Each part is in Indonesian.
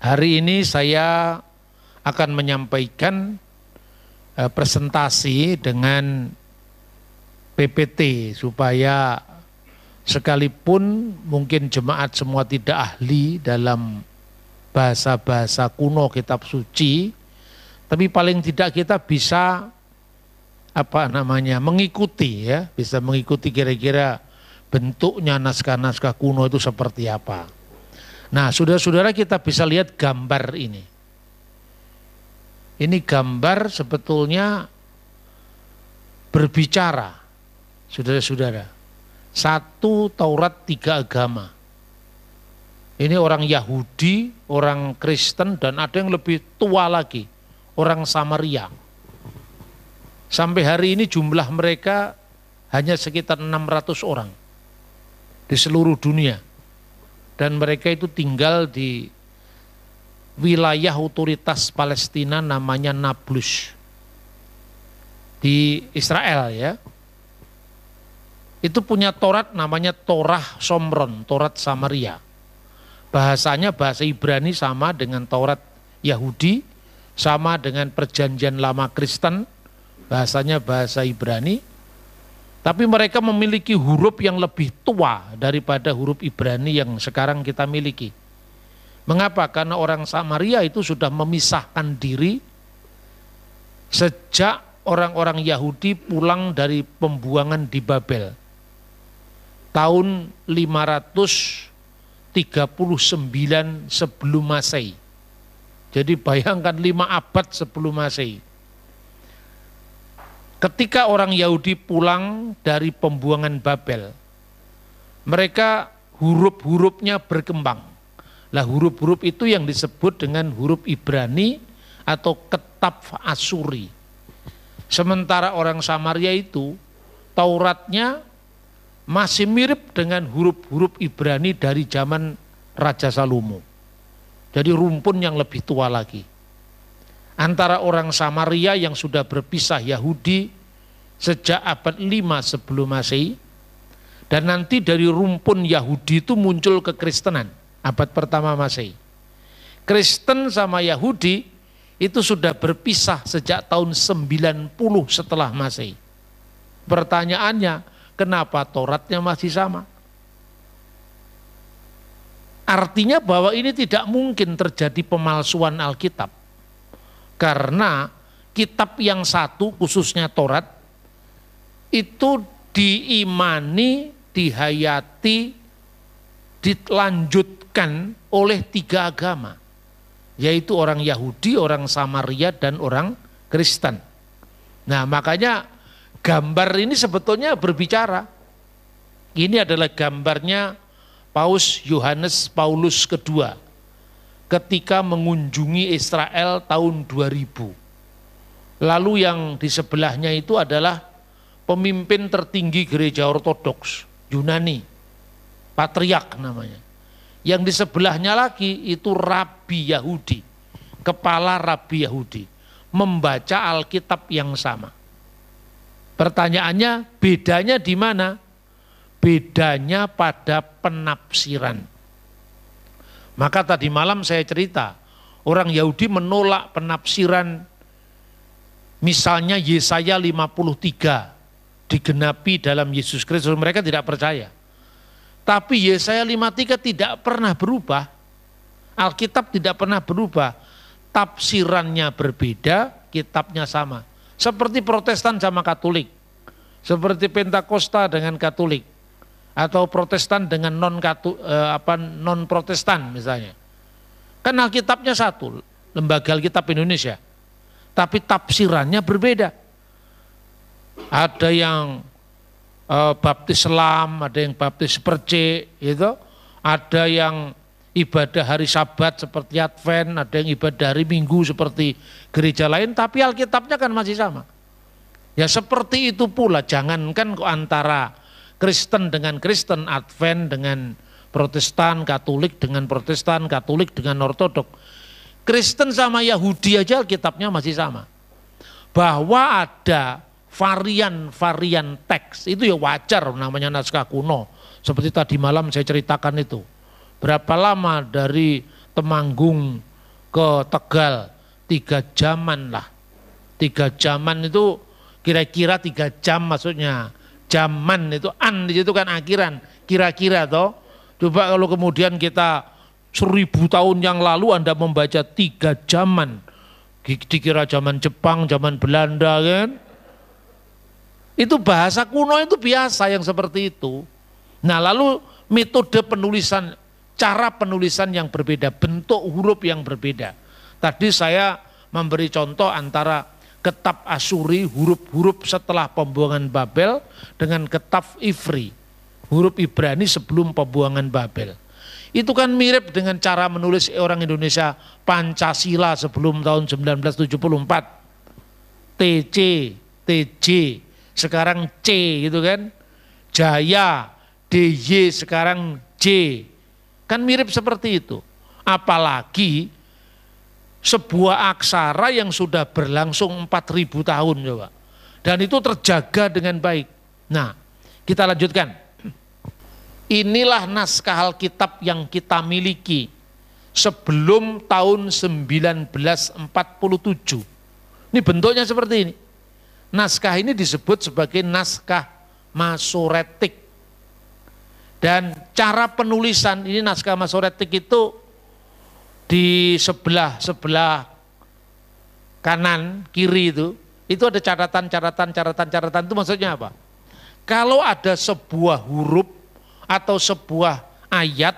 Hari ini saya akan menyampaikan presentasi dengan PPT supaya sekalipun mungkin jemaat semua tidak ahli dalam bahasa-bahasa kuno kitab suci, tapi paling tidak kita bisa mengikuti ya, bisa mengikuti kira-kira bentuknya naskah-naskah kuno itu seperti apa. Nah, saudara-saudara, kita bisa lihat gambar ini. Ini gambar sebetulnya berbicara, saudara-saudara. 1 Taurat 3 agama. Ini orang Yahudi, orang Kristen, dan ada yang lebih tua lagi, orang Samaria. Sampai hari ini jumlah mereka hanya sekitar 600 orang di seluruh dunia. Dan mereka itu tinggal di wilayah otoritas Palestina namanya Nablus di Israel ya. Itu punya Taurat namanya Torah Somron, Taurat Samaria. Bahasanya bahasa Ibrani sama dengan Taurat Yahudi, sama dengan Perjanjian Lama Kristen, bahasanya bahasa Ibrani. Tapi mereka memiliki huruf yang lebih tua daripada huruf Ibrani yang sekarang kita miliki. Mengapa? Karena orang Samaria itu sudah memisahkan diri sejak orang-orang Yahudi pulang dari pembuangan di Babel. Tahun 539 sebelum Masehi. Jadi bayangkan 5 abad sebelum Masehi. Ketika orang Yahudi pulang dari pembuangan Babel, mereka huruf-hurufnya berkembang. Lah huruf-huruf itu yang disebut dengan huruf Ibrani atau Ketaf Asuri. Sementara orang Samaria itu Tauratnya masih mirip dengan huruf-huruf Ibrani dari zaman Raja Salomo. Jadi rumpun yang lebih tua lagi. Antara orang Samaria yang sudah berpisah Yahudi sejak abad 5 sebelum Masehi, dan nanti dari rumpun Yahudi itu muncul kekristenan abad pertama Masehi. Kristen sama Yahudi itu sudah berpisah sejak tahun 90 setelah Masehi. Pertanyaannya, kenapa Tauratnya masih sama? Artinya bahwa ini tidak mungkin terjadi pemalsuan Alkitab. Karena kitab yang satu khususnya Taurat itu diimani, dihayati, dilanjutkan oleh 3 agama. Yaitu orang Yahudi, orang Samaria, dan orang Kristen. Nah makanya gambar ini sebetulnya berbicara. Ini adalah gambarnya Paus Yohanes Paulus II. Ketika mengunjungi Israel tahun 2000. Lalu yang di sebelahnya itu adalah pemimpin tertinggi gereja ortodoks, Yunani, patriark namanya. Yang di sebelahnya lagi itu Rabi Yahudi, kepala Rabi Yahudi, membaca Alkitab yang sama. Pertanyaannya, bedanya di mana? Bedanya pada penafsiran. Maka tadi malam saya cerita, orang Yahudi menolak penafsiran misalnya Yesaya 53 digenapi dalam Yesus Kristus, mereka tidak percaya. Tapi Yesaya 53 tidak pernah berubah, Alkitab tidak pernah berubah, tafsirannya berbeda, kitabnya sama. Seperti Protestan sama Katolik, seperti Pentakosta dengan Katolik. Atau Protestan dengan non Protestan misalnya. Kan Alkitabnya satu, Lembaga Alkitab Indonesia. Tapi tafsirannya berbeda. Ada yang baptis selam, ada yang baptis percik, gitu. Ada yang ibadah hari Sabat seperti Advent, ada yang ibadah hari Minggu seperti gereja lain, tapi Alkitabnya kan masih sama. Ya seperti itu pula, jangankan antara Kristen dengan Kristen, Advent dengan Protestan, Katolik dengan Protestan, Katolik dengan Ortodok. Kristen sama Yahudi aja Alkitabnya masih sama. Bahwa ada varian-varian teks, itu ya wajar namanya naskah kuno. Seperti tadi malam saya ceritakan itu. Berapa lama dari Temanggung ke Tegal 3 jaman lah. 3 jaman itu kira-kira 3 jam maksudnya. Jaman itu di situ kan akhiran, kira-kira toh. Coba kalau kemudian kita 1000 tahun yang lalu Anda membaca 3 jaman, dikira zaman Jepang, zaman Belanda kan. Itu bahasa kuno itu biasa yang seperti itu. Nah lalu metode penulisan, cara penulisan yang berbeda, bentuk huruf yang berbeda. Tadi saya memberi contoh antara Kitab Asyuri, huruf-huruf setelah pembuangan Babel, dengan Kitab Ivri, huruf Ibrani sebelum pembuangan Babel. Itu kan mirip dengan cara menulis orang Indonesia Pancasila sebelum tahun 1974. TC, TJ, sekarang C gitu kan. Jaya, DJ, sekarang J. Kan mirip seperti itu. Apalagi sebuah aksara yang sudah berlangsung 4000 tahun coba. Dan itu terjaga dengan baik. Nah, kita lanjutkan. Inilah naskah Alkitab yang kita miliki sebelum tahun 1947. Ini bentuknya seperti ini. Naskah ini disebut sebagai naskah Masoretik. Dan cara penulisan ini naskah Masoretik itu di sebelah kanan kiri itu ada catatan itu maksudnya apa? Kalau ada sebuah huruf atau sebuah ayat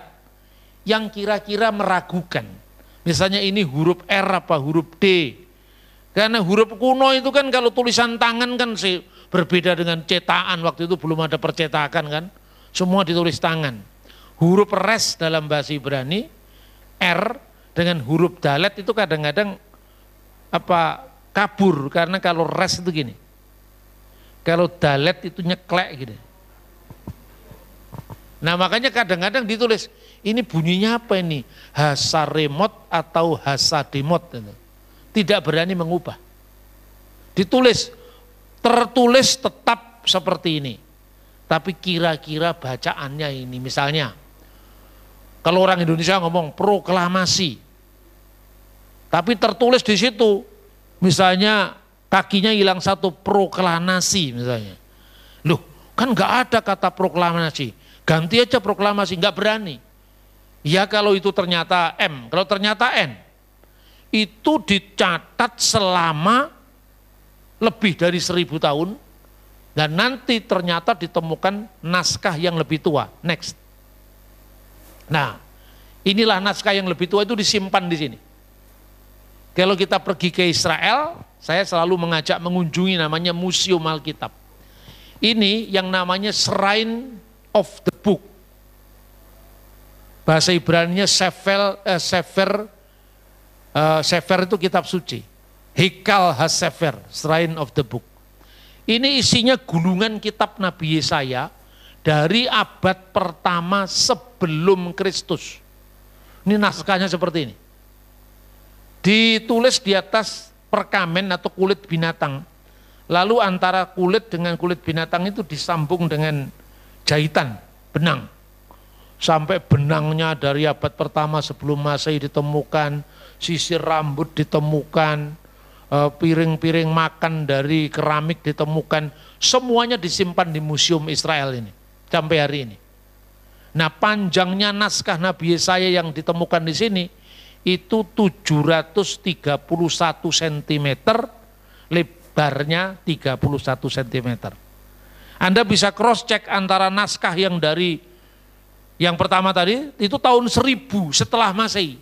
yang kira-kira meragukan, misalnya ini huruf R apa huruf D, karena huruf kuno itu kan kalau tulisan tangan kan sih berbeda dengan cetakan, waktu itu belum ada percetakan kan, semua ditulis tangan. Huruf res dalam bahasa Ibrani, R dengan huruf dalet itu kadang-kadang kabur, karena kalau res itu gini, kalau dalet itu nyeklek gitu. Nah makanya kadang-kadang ditulis ini bunyinya apa ini, hasaremot atau hasademot, tidak berani mengubah, tertulis tetap seperti ini, tapi kira-kira bacaannya ini. Misalnya kalau orang Indonesia ngomong proklamasi, tapi tertulis di situ, misalnya kakinya hilang satu, proklamasi misalnya. Loh, kan nggak ada kata proklamasi, ganti aja proklamasi, nggak berani. Ya kalau itu ternyata M, kalau ternyata N, itu dicatat selama lebih dari 1000 tahun, dan nanti ternyata ditemukan naskah yang lebih tua. Next. Nah, inilah naskah yang lebih tua itu disimpan di sini. Kalau kita pergi ke Israel, saya selalu mengajak mengunjungi namanya Museum Alkitab. Ini yang namanya Shrine of the Book. Bahasa Ibraninya Sefer itu kitab suci. Hekal HaSefer, Shrine of the Book. Ini isinya gulungan kitab Nabi Yesaya dari abad pertama sebelum Kristus. Ini naskahnya seperti ini. Ditulis di atas perkamen atau kulit binatang. Lalu antara kulit dengan kulit binatang itu disambung dengan jahitan, benang. Sampai benangnya dari abad pertama sebelum Masehi ditemukan, sisir rambut ditemukan, piring-piring makan dari keramik ditemukan. Semuanya disimpan di Museum Israel ini sampai hari ini. Nah, panjangnya naskah Nabi Yesaya yang ditemukan di sini itu 731 cm, lebarnya 31 cm. Anda bisa cross check antara naskah yang dari yang pertama tadi itu tahun 1000 setelah Masehi.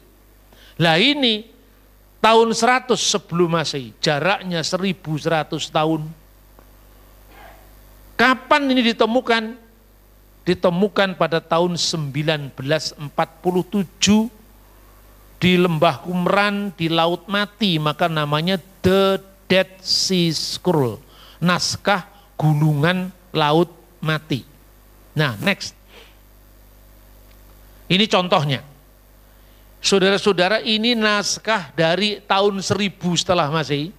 Lah ini tahun 100 sebelum Masehi, jaraknya 1100 tahun. Kapan ini ditemukan? Ditemukan pada tahun 1947 di Lembah Qumran di Laut Mati, maka namanya The Dead Sea Scroll, naskah gulungan Laut Mati. Nah, next. Ini contohnya. Saudara-saudara, ini naskah dari tahun 1000 setelah Masehi.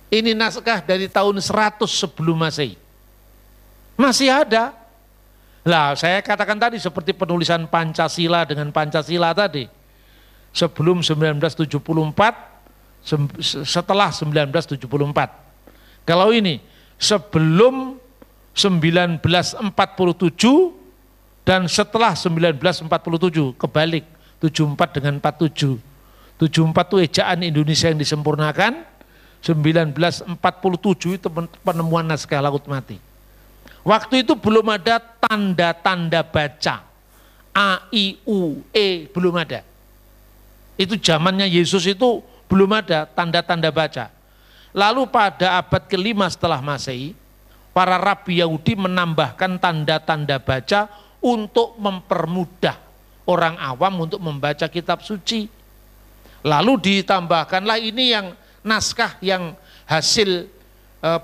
Ini naskah dari tahun 100 sebelum Masehi. Masih ada. Lah, saya katakan tadi seperti penulisan Pancasila dengan Pancasila tadi. sebelum 1974, setelah 1974. Kalau ini sebelum 1947 dan setelah 1947, kebalik 74 dengan 47. 74 itu ejaan Indonesia yang disempurnakan, 1947 itu penemuan naskah Laut Mati. Waktu itu belum ada tanda-tanda baca, A, I, U, E, belum ada. Itu zamannya Yesus itu belum ada tanda-tanda baca. Lalu pada abad ke-5 setelah Masehi, para rabi Yahudi menambahkan tanda-tanda baca untuk mempermudah orang awam untuk membaca kitab suci. Lalu ditambahkanlah ini yang naskah yang hasil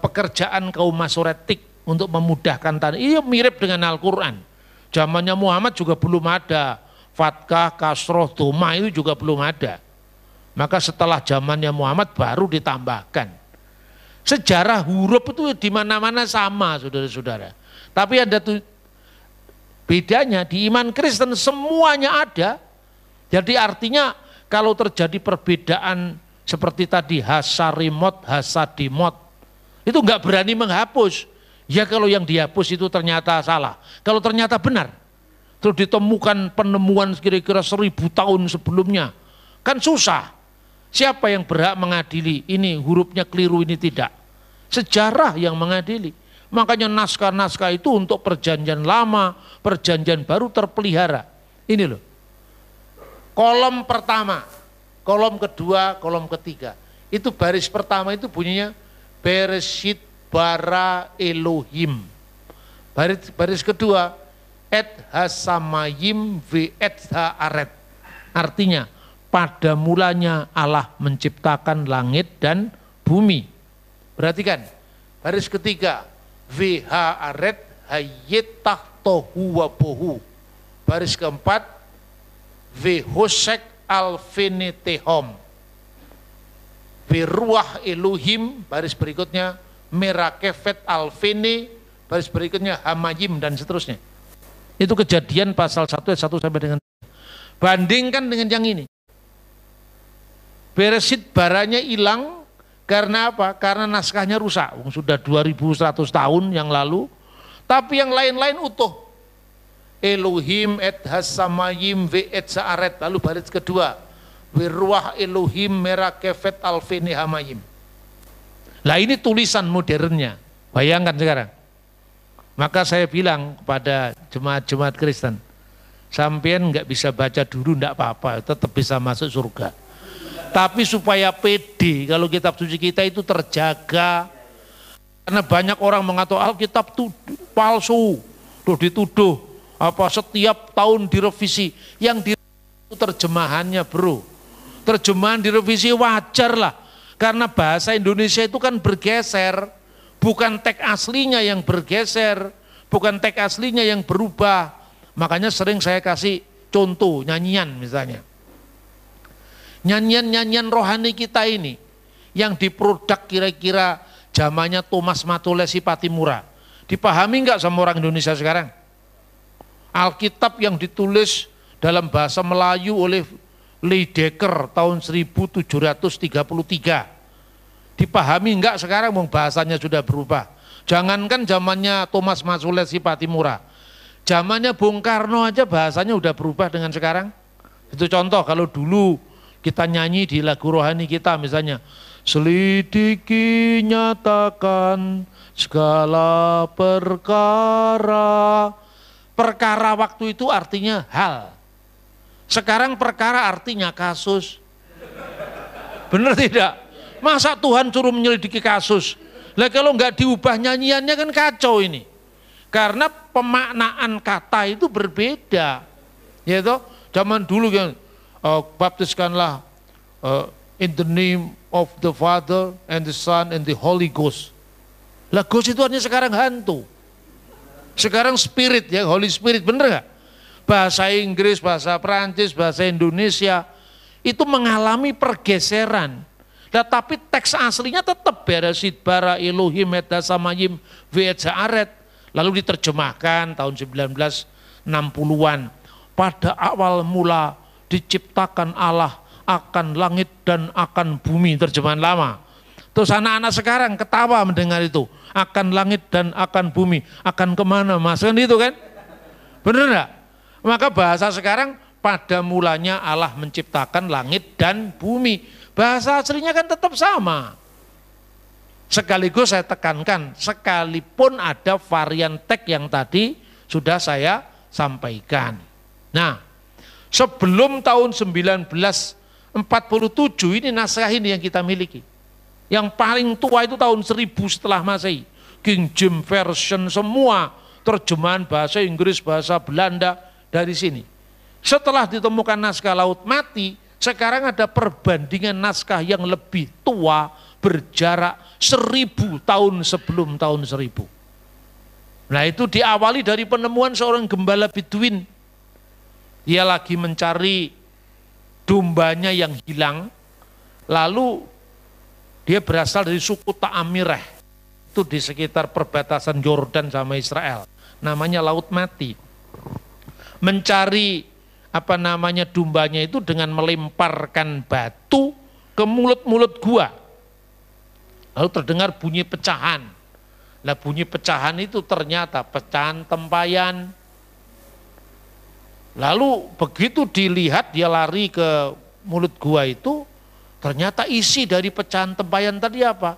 pekerjaan kaum Masoretik untuk memudahkan tanda. Ini mirip dengan Al-Quran. Zamannya Muhammad juga belum ada. Fatkah, Kasroh, Doma itu juga belum ada. Maka setelah zamannya Muhammad baru ditambahkan. Sejarah huruf itu di mana-mana sama, saudara-saudara. Tapi ada bedanya di iman Kristen semuanya ada. Jadi artinya kalau terjadi perbedaan seperti tadi Hasarimot, Hasadimot, itu enggak berani menghapus. Ya kalau yang dihapus itu ternyata salah. Kalau ternyata benar, terus ditemukan penemuan kira-kira 1000 tahun sebelumnya, kan susah. Siapa yang berhak mengadili ini hurufnya keliru, ini tidak? Sejarah yang mengadili. Makanya naskah-naskah itu untuk perjanjian lama, perjanjian baru terpelihara. Ini loh. Kolom pertama, kolom kedua, kolom ketiga. Itu baris pertama itu bunyinya Bereshit bara Elohim. Baris kedua Et hasamayim ve et haaret. Artinya pada mulanya Allah menciptakan langit dan bumi. Perhatikan, baris ketiga ve haaret hayyetah tohu wabohu. Baris keempat ve hosek alfenetehom. Ve ruah Elohim, baris berikutnya merakefet alfene, baris berikutnya hamayim, dan seterusnya. Itu Kejadian pasal 1 ayat 1 sampai dengan 3. Bandingkan dengan yang ini. Bereshit baranya hilang karena apa? Karena naskahnya rusak. Sudah 2100 tahun yang lalu. Tapi yang lain-lain utuh. Elohim et hasamayim ve et saaret. Lalu baris kedua. Wirwah Elohim merakefet alfeni hamayim. Lah ini tulisan modernnya. Bayangkan sekarang. Maka saya bilang kepada jemaat-jemaat Kristen, sampean nggak bisa baca dulu nggak apa-apa, tetap bisa masuk surga. Tapi supaya pede kalau kitab suci kita itu terjaga, karena banyak orang mengatakan Alkitab itu palsu, tuh dituduh apa setiap tahun direvisi. Yang direvisi terjemahannya, bro. Terjemahan direvisi wajar lah, karena bahasa Indonesia itu kan bergeser, bukan teks aslinya yang bergeser, bukan teks aslinya yang berubah. Makanya sering saya kasih contoh nyanyian misalnya. Nyanyian-nyanyian rohani kita ini yang diproduk kira-kira zamannya Thomas Matulesi Patimura. Dipahami enggak sama orang Indonesia sekarang? Alkitab yang ditulis dalam bahasa Melayu oleh Lydekker tahun 1733. Dipahami enggak sekarang? Bahasanya sudah berubah. Jangankan zamannya Thomas Matulesi Patimura. Zamannya Bung Karno aja bahasanya udah berubah dengan sekarang. Itu contoh kalau dulu kita nyanyi di lagu rohani kita misalnya, selidiki nyatakan segala perkara. Perkara waktu itu artinya hal. Sekarang perkara artinya kasus. Benar tidak? Masa Tuhan suruh menyelidiki kasus? Lah kalau nggak diubah nyanyiannya kan kacau ini. Karena pemaknaan kata itu berbeda. Ya toh? Zaman dulu kan baptiskanlah in the name of the Father and the Son and the Holy Ghost. Lah Ghost itu artinya sekarang hantu. Sekarang Spirit ya, Holy Spirit, bener gak? Bahasa Inggris, bahasa Perancis, bahasa Indonesia itu mengalami pergeseran. Nah, tapi teks aslinya tetap Bereshit bara Elohim et hasamayim ve et saaret. Lalu diterjemahkan tahun 1960-an. Pada awal mula diciptakan Allah akan langit dan akan bumi, terjemahan lama. Terus anak-anak sekarang ketawa mendengar itu, akan langit dan akan bumi, akan kemana mas, kan itu kan? Bener enggak? Maka bahasa sekarang pada mulanya Allah menciptakan langit dan bumi. Bahasa aslinya kan tetap sama. Sekaligus saya tekankan, sekalipun ada varian teks yang tadi sudah saya sampaikan. Nah, sebelum tahun 1947 ini naskah ini yang kita miliki. Yang paling tua itu tahun 1000 setelah Masehi. King James Version semua, terjemahan bahasa Inggris, bahasa Belanda dari sini. Setelah ditemukan naskah Laut Mati, sekarang ada perbandingan naskah yang lebih tua berjarak 1000 tahun sebelum tahun 1000. Nah itu diawali dari penemuan seorang gembala Beduin. Dia lagi mencari dombanya yang hilang, lalu dia berasal dari suku Ta'amireh, itu di sekitar perbatasan Yordan sama Israel, namanya Laut Mati. Mencari dombanya itu dengan melemparkan batu ke mulut-mulut gua. Lalu terdengar bunyi pecahan. Nah bunyi pecahan itu ternyata pecahan tempayan. Lalu begitu dilihat dia lari ke mulut gua itu, ternyata isi dari pecahan tempayan tadi apa?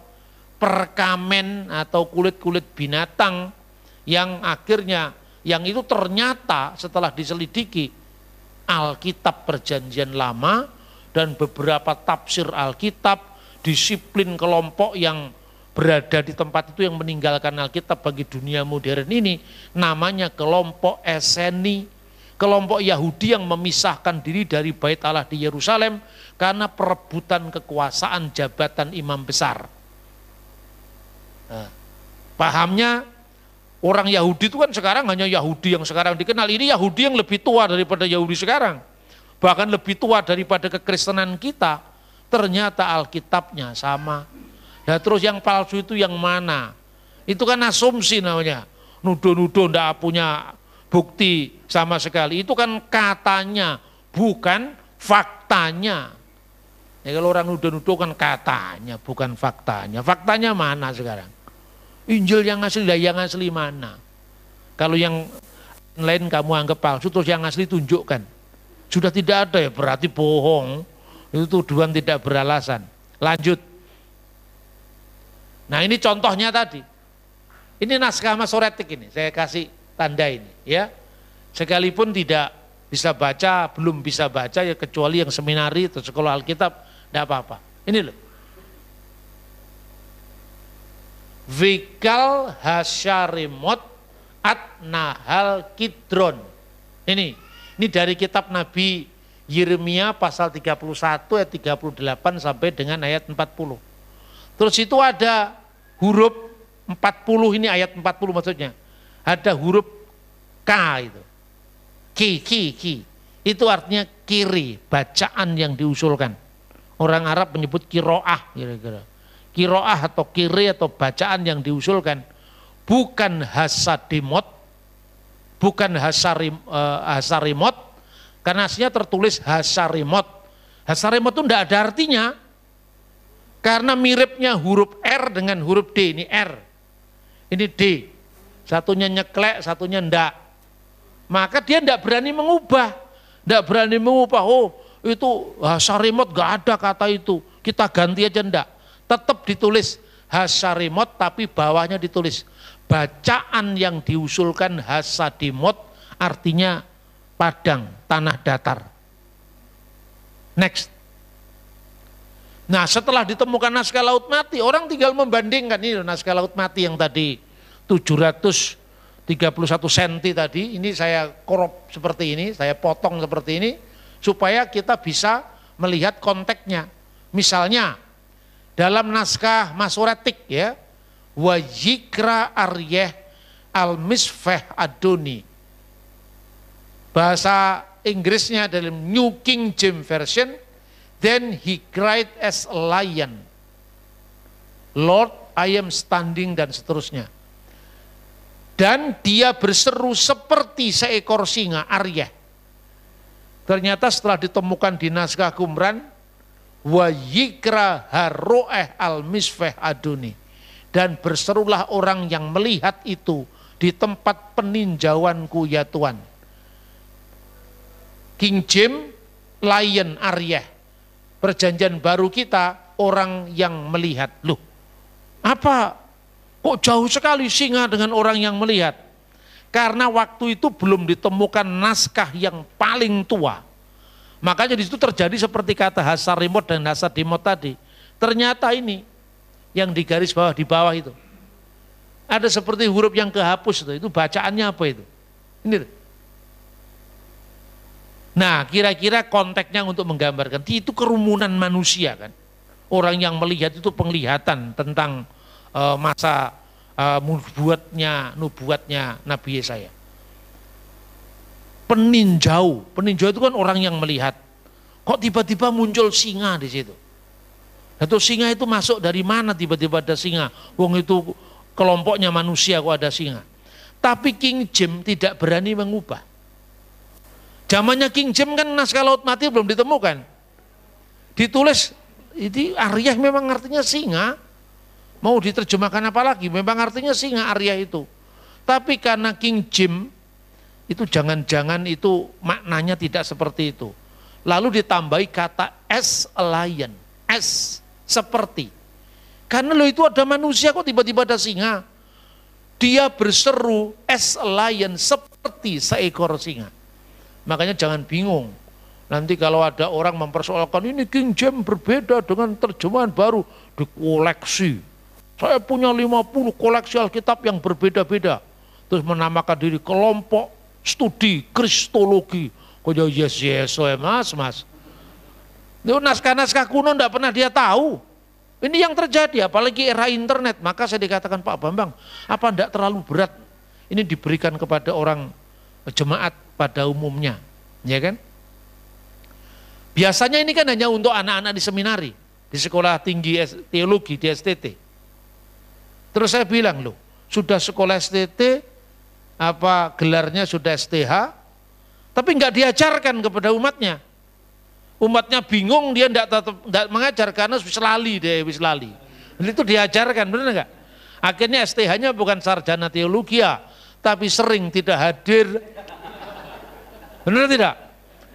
Perkamen atau kulit-kulit binatang yang akhirnya, yang itu ternyata setelah diselidiki Alkitab Perjanjian Lama dan beberapa tafsir Alkitab, disiplin kelompok yang berada di tempat itu yang meninggalkan Alkitab bagi dunia modern ini namanya kelompok Eseni, kelompok Yahudi yang memisahkan diri dari Bait Allah di Yerusalem karena perebutan kekuasaan jabatan imam besar. Nah, pahamnya orang Yahudi itu kan sekarang hanya Yahudi yang sekarang dikenal, ini Yahudi yang lebih tua daripada Yahudi sekarang, bahkan lebih tua daripada kekristenan kita. Ternyata Alkitabnya sama. Nah terus yang palsu itu yang mana? Itu kan asumsi namanya. Nuduh-nuduh tidak punya bukti sama sekali. Itu kan katanya, bukan faktanya. Ya kalau orang nuduh-nuduh kan katanya, bukan faktanya. Faktanya mana sekarang? Injil yang asli, yang asli mana? Kalau yang lain kamu anggap palsu, terus yang asli tunjukkan. Sudah tidak ada ya, berarti bohong. Itu tuduhan tidak beralasan. Lanjut. Nah ini contohnya tadi. Ini naskah Masoretik ini, saya kasih tanda ini ya. Sekalipun tidak bisa baca, belum bisa baca ya kecuali yang seminari atau sekolah Alkitab, tidak apa-apa. Ini loh. Vikal Hasyarimot at Nahal Kidron. Ini dari kitab Nabi Yeremia pasal 31 ayat 38 sampai dengan ayat 40. Terus itu ada huruf 40, ini ayat 40 maksudnya. Ada huruf K itu. Ki. Itu artinya kiri, bacaan yang diusulkan. Orang Arab menyebut kiroah kira-kira. Kiroah atau kiri atau bacaan yang diusulkan. Bukan hasadimot, bukan hasarimot, karena aslinya tertulis Hasarimot. Hasarimot itu tidak ada artinya. Karena miripnya huruf R dengan huruf D. Ini R. Ini D. Satunya nyeklek, satunya ndak. Maka dia tidak berani mengubah. Tidak berani mengubah. Oh itu Hasarimot gak ada kata itu. Kita ganti aja ndak. Tetap ditulis Hasarimot tapi bawahnya ditulis. Bacaan yang diusulkan Hasadimot artinya padang, tanah datar. Next. Nah setelah ditemukan naskah Laut Mati, orang tinggal membandingkan ini naskah Laut Mati yang tadi 731 cm tadi, ini saya korop seperti ini, saya potong seperti ini, supaya kita bisa melihat konteksnya. Misalnya dalam naskah Masoretik ya, Wajikra Aryeh Al-Misfeh Adoni. Bahasa Inggrisnya dalam New King James Version, then he cried as a lion, Lord I am standing, dan seterusnya. Dan dia berseru seperti seekor singa, Aryeh. Ternyata setelah ditemukan di naskah Qumran, wa yikra harroeh al-misfeh aduni, dan berserulah orang yang melihat itu di tempat peninjauanku ya Tuhan. King James, lion Aryeh. Perjanjian baru kita, orang yang melihat. Loh, apa? Kok jauh sekali singa dengan orang yang melihat? Karena waktu itu belum ditemukan naskah yang paling tua. Makanya di situ terjadi seperti kata Hasarimot dan Hasadimot tadi. Ternyata ini yang di garis bawah di bawah itu. Ada seperti huruf yang kehapus itu bacaannya apa itu? Ini. Nah, kira-kira konteksnya untuk menggambarkan itu kerumunan manusia kan. Orang yang melihat itu penglihatan tentang masa nubuatnya Nabi Yesaya. Peninjau itu kan orang yang melihat. Kok tiba-tiba muncul singa di situ? Atau singa itu masuk dari mana tiba-tiba ada singa? Wong itu kelompoknya manusia kok ada singa. Tapi King James tidak berani mengubah. Zamannya King James kan naskah Laut Mati belum ditemukan. Ditulis, ini Aryeh memang artinya singa. Mau diterjemahkan apa lagi? Memang artinya singa Aryeh itu. Tapi karena King James itu jangan-jangan itu maknanya tidak seperti itu. Lalu ditambahi kata as a lion, as seperti. Karena lo itu ada manusia kok tiba-tiba ada singa. Dia berseru as a lion, seperti seekor singa. Makanya jangan bingung. Nanti kalau ada orang mempersoalkan ini King James berbeda dengan terjemahan baru, dikoleksi. Saya punya 50 koleksi Alkitab yang berbeda-beda. Terus menamakan diri kelompok studi Kristologi. Kok yes mas. Itu naskah-naskah kuno enggak pernah dia tahu. Ini yang terjadi, apalagi era internet. Maka saya dikatakan Pak Bambang, apa enggak terlalu berat ini diberikan kepada orang jemaat pada umumnya, ya kan? Biasanya ini kan hanya untuk anak-anak di seminari, di sekolah tinggi teologi, di STT. Terus saya bilang, loh, sudah sekolah STT, apa gelarnya sudah STH, tapi enggak diajarkan kepada umatnya. Umatnya bingung, dia enggak mengajar karena wis lali. Itu diajarkan, benar enggak? Akhirnya STH-nya bukan sarjana teologi ya, tapi sering tidak hadir. Benar tidak?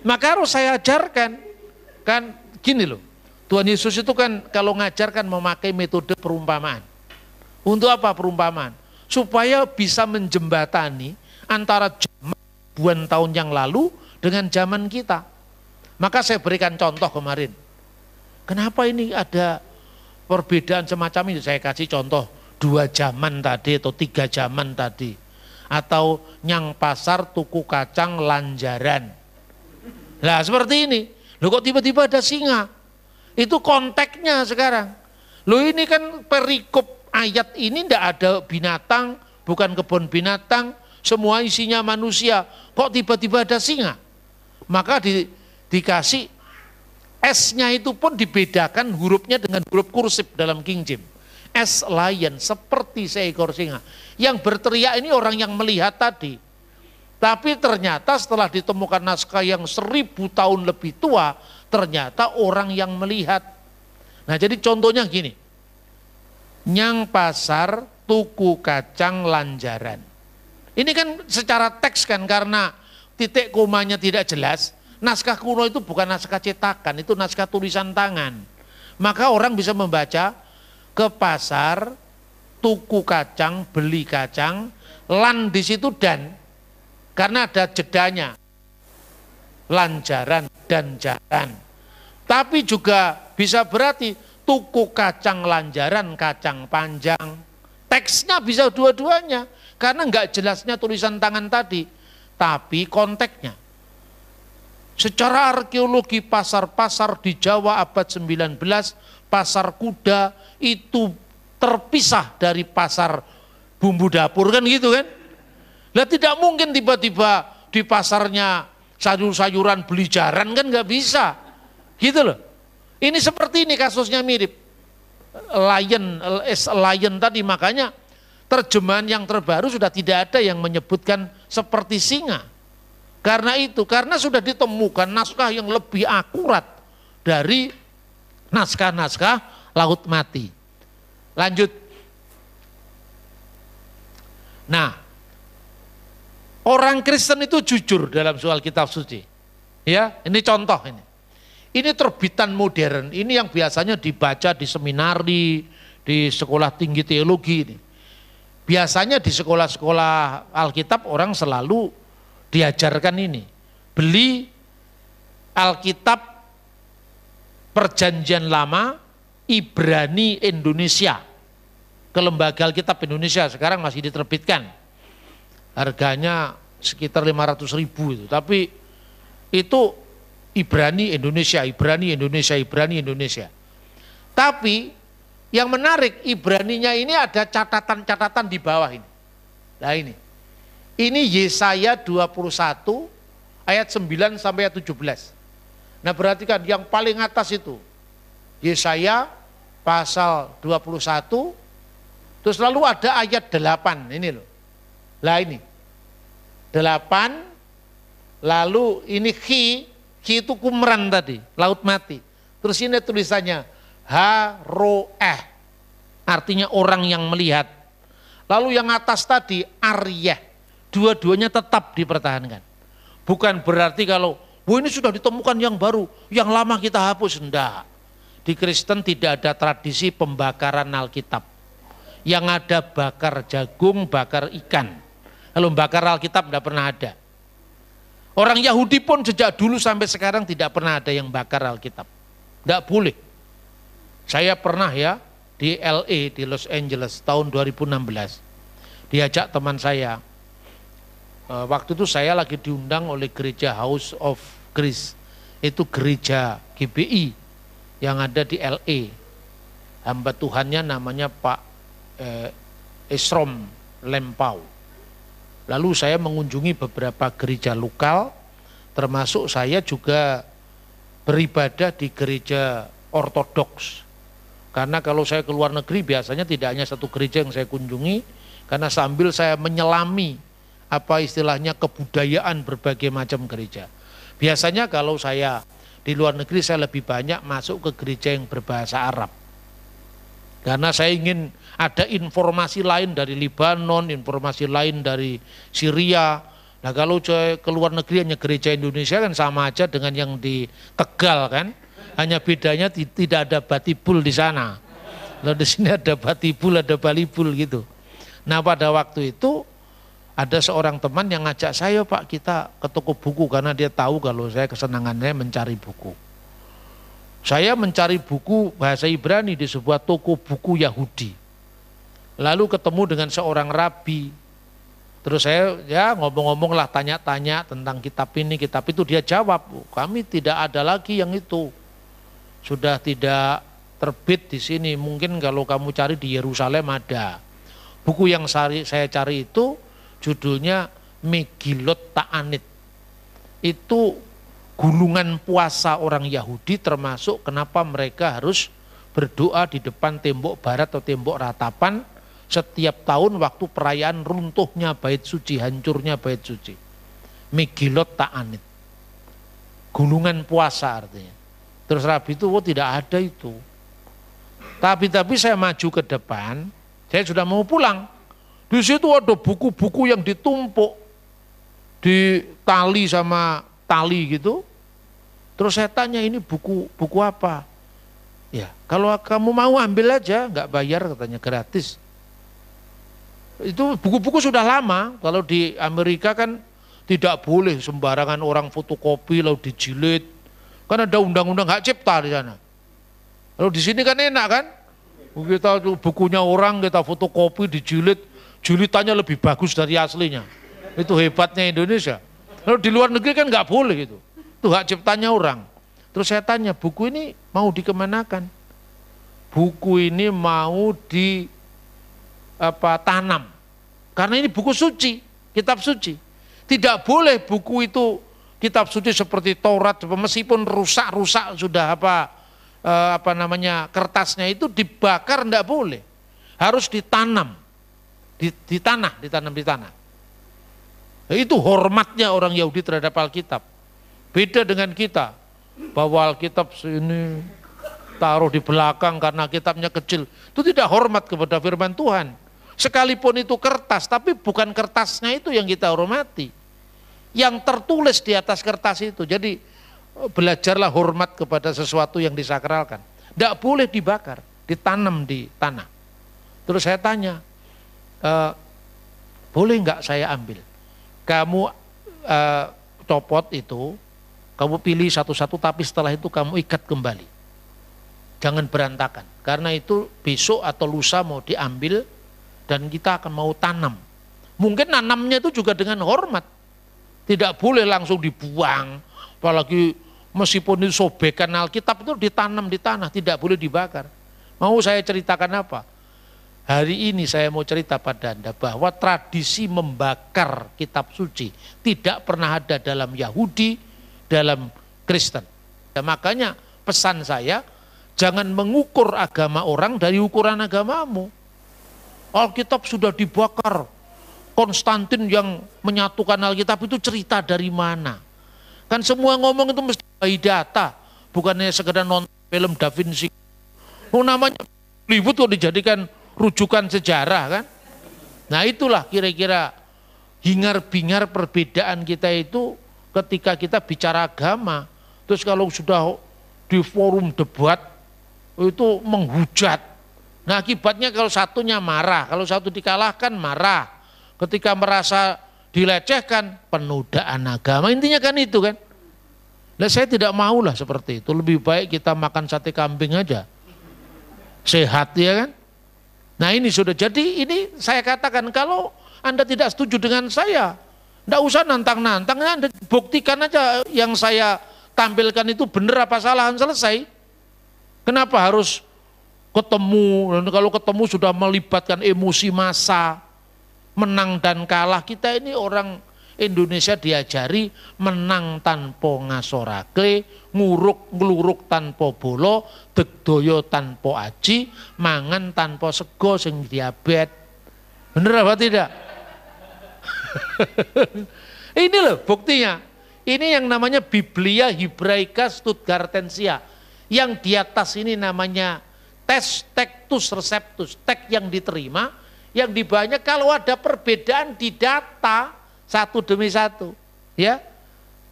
Maka harus saya ajarkan. Kan gini loh, Tuhan Yesus itu kan kalau ngajarkan memakai metode perumpamaan. Untuk apa perumpamaan? Supaya bisa menjembatani antara zaman ribuan tahun yang lalu dengan zaman kita. Maka saya berikan contoh kemarin. Kenapa ini ada perbedaan semacam ini? Saya kasih contoh 2 zaman tadi atau 3 zaman tadi. Atau nyang pasar tuku kacang lanjaran. Nah seperti ini. Loh kok tiba-tiba ada singa? Itu konteksnya sekarang. Loh ini kan perikop ayat ini tidak ada binatang, bukan kebun binatang, semua isinya manusia. Kok tiba-tiba ada singa? Maka dikasih S-nya itu pun dibedakan hurufnya dengan huruf kursif dalam King James. S lion, seperti seekor singa. Yang berteriak ini orang yang melihat tadi. Tapi ternyata setelah ditemukan naskah yang 1000 tahun lebih tua, ternyata orang yang melihat. Nah jadi contohnya gini. Nyang pasar tuku kacang lanjaran. Ini kan secara teks kan karena titik komanya tidak jelas. Naskah kuno itu bukan naskah cetakan, itu naskah tulisan tangan. Maka orang bisa membaca ke pasar, tuku kacang, beli kacang, lan di situ dan, karena ada jedanya, lanjaran dan jaran. Tapi juga bisa berarti tuku kacang lanjaran, kacang panjang. Teksnya bisa dua-duanya, karena enggak jelasnya tulisan tangan tadi, tapi konteksnya. Secara arkeologi pasar-pasar di Jawa abad 19, pasar kuda itu terpisah dari pasar bumbu dapur kan gitu kan. Nah tidak mungkin tiba-tiba di pasarnya sayur-sayuran beli jaran kan nggak bisa. Gitu loh. Ini seperti ini kasusnya mirip. Lion tadi, makanya terjemahan yang terbaru sudah tidak ada yang menyebutkan seperti singa. Karena itu, karena sudah ditemukan naskah yang lebih akurat dari naskah-naskah Laut Mati. Lanjut. Nah, orang Kristen itu jujur dalam soal kitab suci. Ya, ini contoh ini. Ini terbitan modern, ini yang biasanya dibaca di seminari, di sekolah tinggi teologi ini. Biasanya di sekolah-sekolah Alkitab orang selalu diajarkan ini. Beli Alkitab Perjanjian Lama Ibrani Indonesia ke Lembaga Alkitab Indonesia, sekarang masih diterbitkan. Harganya sekitar 500.000 itu, tapi itu Ibrani Indonesia, Ibrani Indonesia, Ibrani Indonesia. Tapi yang menarik, Ibraninya ini ada catatan-catatan di bawah ini. Nah ini. Ini Yesaya 21 ayat 9 sampai ayat 17. Nah perhatikan yang paling atas itu. Yesaya pasal 21, terus lalu ada ayat 8, ini loh. Lah ini. 8, lalu ini Ki itu Qumran tadi, Laut Mati. Terus ini tulisannya Haroeh, artinya orang yang melihat. Lalu yang atas tadi Aryeh. Dua-duanya tetap dipertahankan. Bukan berarti kalau, wah ini sudah ditemukan yang baru, yang lama kita hapus. Enggak. Di Kristen tidak ada tradisi pembakaran Alkitab. Yang ada bakar jagung, bakar ikan. Kalau bakar Alkitab enggak pernah ada. Orang Yahudi pun sejak dulu sampai sekarang tidak pernah ada yang bakar Alkitab. Enggak boleh. Saya pernah ya di LA, di Los Angeles tahun 2016. Diajak teman saya. Waktu itu saya lagi diundang oleh gereja House of Grace, itu gereja GBI yang ada di LA. Hamba Tuhannya namanya Pak Esrom Lempau. Lalu saya mengunjungi beberapa gereja lokal, termasuk saya juga beribadah di gereja ortodoks. Karena kalau saya ke luar negeri biasanya tidak hanya satu gereja yang saya kunjungi, karena sambil saya menyelami apa istilahnya kebudayaan berbagai macam gereja. Biasanya kalau saya di luar negeri saya lebih banyak masuk ke gereja yang berbahasa Arab. Karena saya ingin ada informasi lain dari Libanon, informasi lain dari Syria. Nah kalau saya ke luar negeri hanya gereja Indonesia kan sama aja dengan yang di Tegal kan. Hanya bedanya tidak ada batibul di sana. Lalu di sini ada batibul, ada balibul gitu. Nah pada waktu itu ada seorang teman yang ngajak saya, Pak, kita ke toko buku karena dia tahu kalau saya kesenangannya mencari buku. Saya mencari buku bahasa Ibrani di sebuah toko buku Yahudi. Lalu ketemu dengan seorang rabi. Terus saya ya ngomong-ngomong lah, tanya-tanya tentang kitab ini, kitab itu. Dia jawab, kami tidak ada lagi yang itu. Sudah tidak terbit di sini. Mungkin kalau kamu cari di Yerusalem ada. Buku yang saya cari itu judulnya Megilot Ta'anit. Itu gulungan puasa orang Yahudi, termasuk kenapa mereka harus berdoa di depan tembok barat atau tembok ratapan setiap tahun waktu perayaan runtuhnya bait suci, hancurnya bait suci. Megilot Ta'anit. Gulungan puasa artinya. Terus rabi itu, tidak ada itu. Tapi saya maju ke depan, saya sudah mau pulang. Di situ ada buku-buku yang ditumpuk di tali sama tali gitu. Terus saya tanya, ini buku apa? Ya, kalau kamu mau ambil aja, nggak bayar katanya, gratis. Itu buku-buku sudah lama. Kalau di Amerika kan tidak boleh sembarangan orang fotokopi lalu dijilid. Kan ada undang-undang hak cipta di sana. Lalu di sini kan enak kan? Kita bukunya orang kita fotokopi dijilid. Julitannya lebih bagus dari aslinya. Itu hebatnya Indonesia. Lalu di luar negeri kan nggak boleh gitu. Itu hak ciptanya orang. Terus saya tanya, buku ini mau dikemanakan? Buku ini mau tanam. Karena ini buku suci, kitab suci. Tidak boleh buku itu kitab suci seperti Taurat, meskipun rusak-rusak sudah kertasnya itu dibakar, enggak boleh. Harus ditanam. Ditanam di tanah. Itu hormatnya orang Yahudi terhadap Alkitab. Beda dengan kita, bahwa Alkitab ini taruh di belakang karena kitabnya kecil. Itu tidak hormat kepada firman Tuhan. Sekalipun itu kertas, tapi bukan kertasnya itu yang kita hormati. Yang tertulis di atas kertas itu. Jadi belajarlah hormat kepada sesuatu yang disakralkan. Tidak boleh dibakar, ditanam di tanah. Terus saya tanya, boleh nggak saya ambil? Kamu copot itu, kamu pilih satu-satu, tapi setelah itu kamu ikat kembali. Jangan berantakan, karena itu besok atau lusa mau diambil dan kita akan mau tanam. Mungkin nanamnya itu juga dengan hormat. Tidak boleh langsung dibuang, apalagi meskipun itu sobekan Alkitab itu ditanam di tanah, tidak boleh dibakar. Mau saya ceritakan apa? Hari ini saya mau cerita pada Anda bahwa tradisi membakar kitab suci tidak pernah ada dalam Yahudi, dalam Kristen. Dan makanya pesan saya, jangan mengukur agama orang dari ukuran agamamu. Alkitab sudah dibakar. Konstantin yang menyatukan Alkitab itu cerita dari mana? Kan semua ngomong itu mesti by data, bukannya sekedar nonton film Da Vinci. Oh, namanya Hollywood kok dijadikan rujukan sejarah kan? Nah itulah kira-kira hingar-bingar perbedaan kita itu ketika kita bicara agama. Terus kalau sudah di forum debat itu menghujat. Nah akibatnya kalau satunya marah, kalau satu dikalahkan marah. Ketika merasa dilecehkan, penodaan agama, intinya kan itu kan. Nah saya tidak maulah seperti itu, lebih baik kita makan sate kambing aja. Sehat ya kan. Nah ini sudah jadi, ini saya katakan kalau Anda tidak setuju dengan saya, tidak usah nantang-nantang, Anda buktikan aja yang saya tampilkan itu benar apa salah, selesai. Kenapa harus ketemu, dan kalau ketemu sudah melibatkan emosi massa, menang dan kalah. Kita ini orang Indonesia diajari menang tanpa ngasorake, nguruk-ngluruk tanpa bolo, degdoyo tanpa aji, mangan tanpa sego sing diabetes. Bener apa tidak? Ini loh buktinya. Ini yang namanya Biblia Hebraica Stuttgartensia. Yang di atas ini namanya tes tectus receptus, teks yang diterima. Yang dibahasnya kalau ada perbedaan di data satu demi satu, ya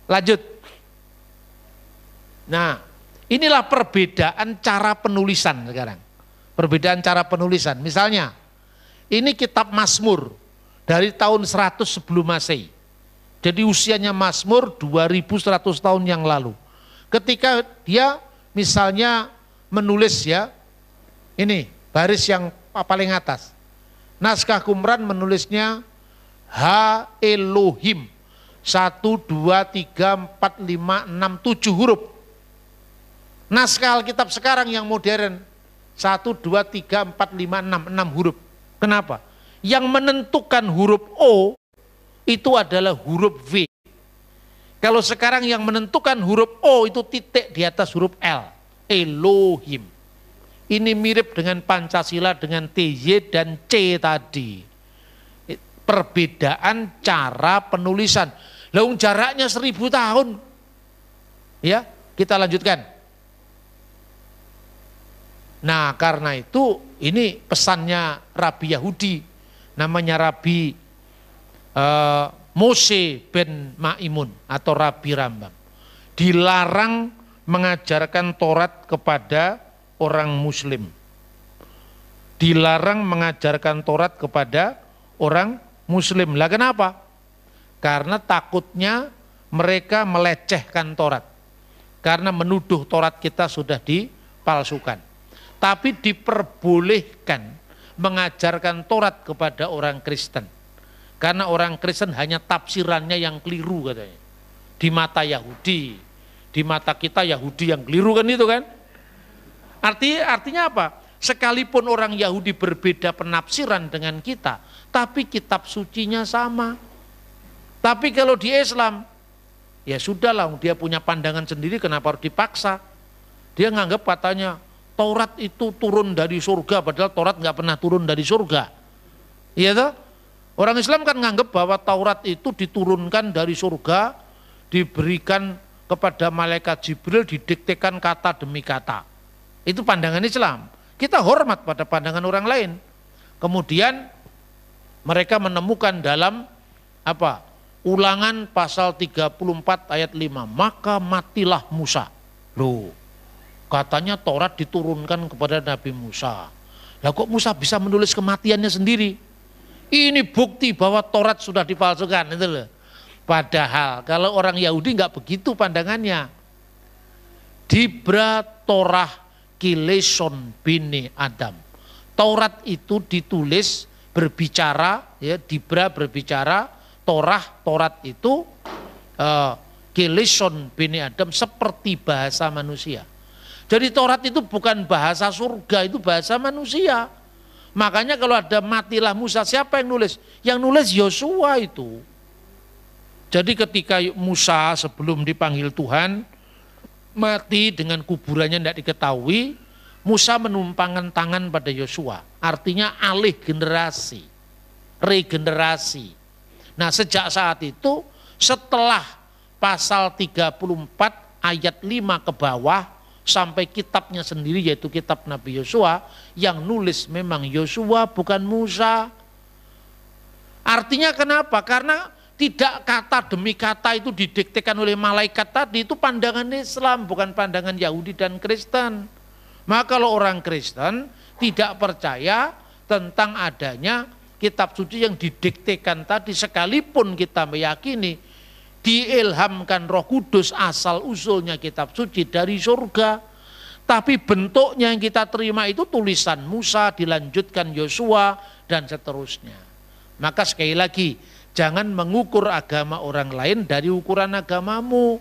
lanjut. Nah inilah perbedaan cara penulisan sekarang, perbedaan cara penulisan. Misalnya ini kitab Mazmur dari tahun 100 sebelum Masehi, jadi usianya Mazmur 2100 tahun yang lalu. Ketika dia misalnya menulis ya, ini baris yang paling atas. Naskah Qumran menulisnya Ha Elohim 1, 2, 3, 4, 5, 6, 7 huruf. Naskah Alkitab sekarang yang modern 1, 2, 3, 4, 5, 6 huruf. Kenapa? Yang menentukan huruf O itu adalah huruf V. Kalau sekarang yang menentukan huruf O itu titik di atas huruf L. Elohim. Ini mirip dengan Pancasila dengan TY dan C tadi. Perbedaan cara penulisan. Lalu jaraknya 1000 tahun. Ya, kita lanjutkan. Nah, karena itu ini pesannya Rabi Yahudi. Namanya Rabi Moshe ben Maimun atau Rabi Rambam. Dilarang mengajarkan Taurat kepada orang Muslim. Dilarang mengajarkan Taurat kepada orang Muslim. Lah kenapa? Karena takutnya mereka melecehkan Taurat. Karena menuduh Taurat kita sudah dipalsukan. Tapi diperbolehkan mengajarkan Taurat kepada orang Kristen. Karena orang Kristen hanya tafsirannya yang keliru katanya. Di mata Yahudi, di mata kita Yahudi yang keliru kan itu kan? Artinya apa? Sekalipun orang Yahudi berbeda penafsiran dengan kita, tapi kitab sucinya sama. Tapi kalau di Islam, ya sudahlah, dia punya pandangan sendiri, kenapa harus dipaksa? Dia nganggap katanya Taurat itu turun dari surga, padahal Taurat nggak pernah turun dari surga. Iya toh? Orang Islam kan nganggap bahwa Taurat itu diturunkan dari surga, diberikan kepada malaikat Jibril, didiktekan kata demi kata. Itu pandangan Islam. Kita hormat pada pandangan orang lain. Kemudian mereka menemukan dalam Ulangan pasal 34 ayat 5, maka matilah Musa. Loh, katanya Taurat diturunkan kepada Nabi Musa. Lah kok Musa bisa menulis kematiannya sendiri? Ini bukti bahwa Taurat sudah dipalsukan, itu loh. Padahal kalau orang Yahudi nggak begitu pandangannya. Dibra Torah Kileson bini Adam. Taurat itu ditulis berbicara, ya, Dibra berbicara, Taurat itu Kileson bini Adam seperti bahasa manusia. Jadi Taurat itu bukan bahasa surga, itu bahasa manusia. Makanya kalau ada matilah Musa, siapa yang nulis? Yang nulis Yosua itu. Jadi ketika Musa sebelum dipanggil Tuhan, mati dengan kuburannya tidak diketahui, Musa menumpangkan tangan pada Yosua. Artinya alih generasi, regenerasi. Nah sejak saat itu, setelah pasal 34 ayat 5 ke bawah, sampai kitabnya sendiri yaitu kitab Nabi Yosua, yang nulis memang Yosua bukan Musa. Artinya kenapa? Karena tidak kata demi kata itu didiktekan oleh malaikat tadi, itu pandangan Islam, bukan pandangan Yahudi dan Kristen. Maka kalau orang Kristen tidak percaya tentang adanya kitab suci yang didiktekan tadi, sekalipun kita meyakini diilhamkan Roh Kudus asal usulnya kitab suci dari surga, tapi bentuknya yang kita terima itu tulisan Musa, dilanjutkan Yosua dan seterusnya. Maka sekali lagi, jangan mengukur agama orang lain dari ukuran agamamu.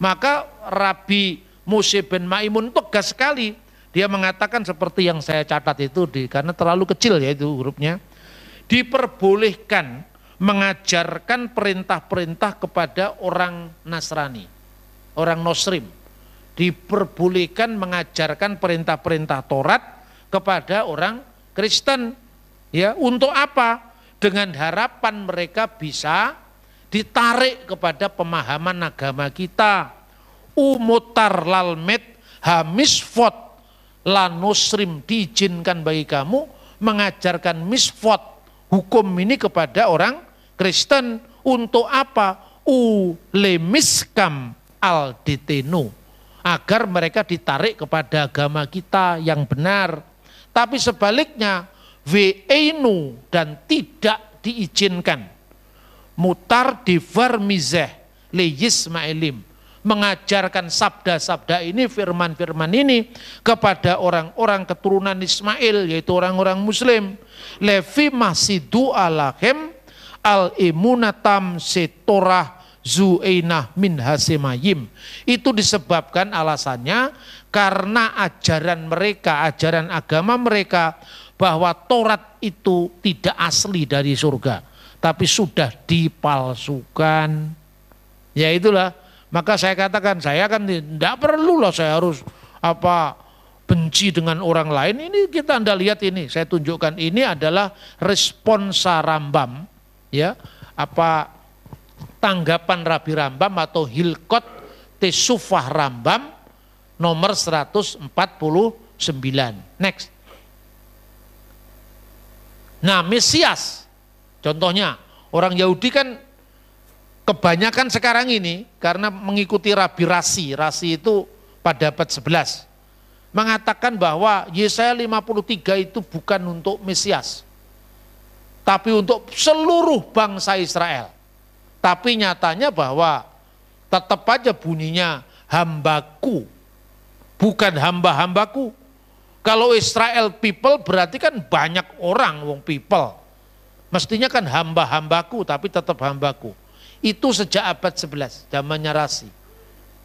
Maka Rabi Moshe ben Maimun tegas sekali, dia mengatakan seperti yang saya catat itu, karena terlalu kecil ya itu hurufnya, diperbolehkan mengajarkan perintah-perintah kepada orang Nasrani, orang Nosrim. Diperbolehkan mengajarkan perintah-perintah Taurat kepada orang Kristen. Ya, untuk apa? Dengan harapan mereka bisa ditarik kepada pemahaman agama kita. Umutar lalmet hamisfot lanusrim, diizinkan bagi kamu mengajarkan misfot, hukum ini kepada orang Kristen. Untuk apa? Ulemiskam al ditenu, agar mereka ditarik kepada agama kita yang benar. Tapi sebaliknya ve'enu, dan tidak diizinkan mutar divar mizeh leyisma'ilim, mengajarkan sabda-sabda ini, firman-firman ini kepada orang-orang keturunan Ismail, yaitu orang-orang Muslim. Levi masidu alahem al-imunatam setorah zu'einah min hasemayim. Itu disebabkan alasannya karena ajaran mereka, ajaran agama mereka, bahwa Taurat itu tidak asli dari surga, tapi sudah dipalsukan. Ya itulah. Maka saya katakan, saya kan tidak perlu loh saya harus benci dengan orang lain. Ini kita Anda lihat ini, saya tunjukkan ini adalah responsa Rambam, ya, tanggapan Rabi Rambam atau Hilkot Tesufah Rambam nomor 149. Next. Nah, Mesias, contohnya orang Yahudi kan kebanyakan sekarang ini karena mengikuti Rabi Rasi itu pada abad 11, mengatakan bahwa Yesaya 53 itu bukan untuk Mesias, tapi untuk seluruh bangsa Israel. Tapi nyatanya bahwa tetap aja bunyinya hambaku, bukan hamba-hambaku. Kalau Israel people berarti kan banyak orang, wong people. Mestinya kan hamba-hambaku, tapi tetap hambaku. Itu sejak abad 11, zamannya Rasi.